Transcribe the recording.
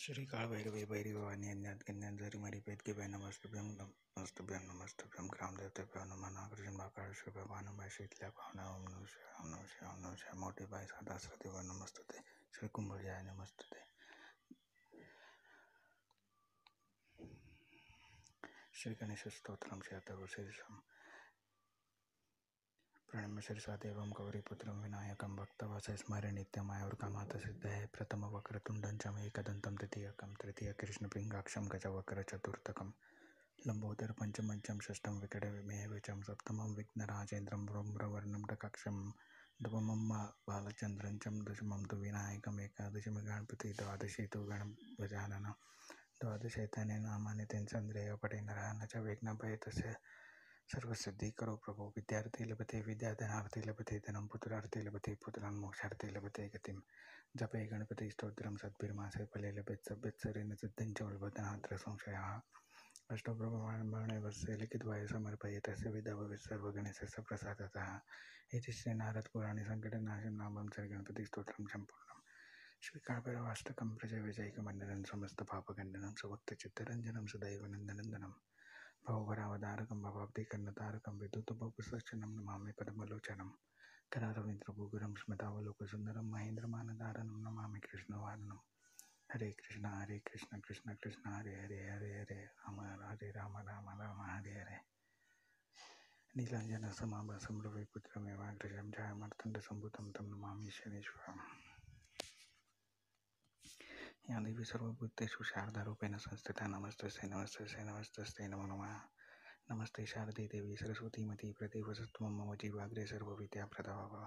श्री कालभैरवी भैरवाणी अन्याद्गन्यान्धरी मरिपेद्गिभ्यो नमस्तुभ्यं नमस्तुभ्यं ग्रामदेवतेभ्यो नमः नागराजन महाकालेश्वरभ्यो नमः शीतलाभ्यो ओम नमः शिवाय ओम नमः शिवाय ओम नमः शिवाय मोटिभाई सदाश्रदेवाय नमस्तुते श्री कुंभजाय नमस्तुते श्री गणेश स्तोत्रम श्री अथर्वशीर्षम प्रणम्य शिरसादेवं गौरीपुत्रं विनायकं भक्तवत्सल स्मरे नित्यमायुर्कामात् सिद्धये प्रथम वक्रतुण्डं च एकदन्तं द्वितीयकं तृतीय कृष्णपिङ्गाक्षं गजवक्रचतुर्थकं लम्बोदर पंचमं षष्ठं विकटमेवचं सप्तमं विघ्नराजेन्द्रं ब्रह्मवर्णं टकाक्षं नवमं बालचन्द्रं च दशमं तु विनायकम् एकादशमी गणपति द्वादशी तु गणगजाननं द्वादशैतानि नामानि तेनचन्द्रेय पठे नरः न च विघ्नभयतस्य सर्वसिद्धि करो प्रभो विद्यार्थी लभते विद्याधनार्थी लभते धनं पुत्रार्थी लभते पुत्रान् मोक्षार्थी लभते गतिं जपे गणपति स्तोत्रं सद्भिर्मासे फले लभेत् सभ्यत्सरेण सिद्धिं च वल्भतनात्र संशयः अष्टौ ब्रह्माण्डे वस्य लिखित्वाय समर्पये तस्य विद्या भवेत् सर्वगणेशस्य प्रसादतः इति श्रीनारदपुराणे सङ्कटनाशं नामं श्रीगणपति स्तोत्रं सम्पूर्णम् श्रीकालभैरवाष्टकं प्रजविजयकमण्डलं समस्तपापखण्डनं सुभक्तचित्तरञ्जनं सदैव भवभरावतारकं भवाब्धिकर्णतारकं विद्युतभवसक्षणं नमामि पद्मलोचनं करारविन्द्रभूगुरं स्मृतावलोकसुन्दरं महेन्द्रमानधारणं नमामि कृष्णवारणं हरे कृष्ण कृष्ण कृष्ण हरे हरे हरे हरे राम राम राम हरे हरे नीलाञ्जनसमाभासं रविपुत्रमेवाग्रजं छायामार्तण्डसम्भूतं तं नमामि शनैश्वरम् या देवी सर्वभूतेषु शारदारूपेण संस्थिता नमस्तस्यै नमो नमः नमस्ते शारदे देवी सरस्वती मती प्रदेवसत्वं मम जीवाग्रे सर्वविद्याप्रदा भव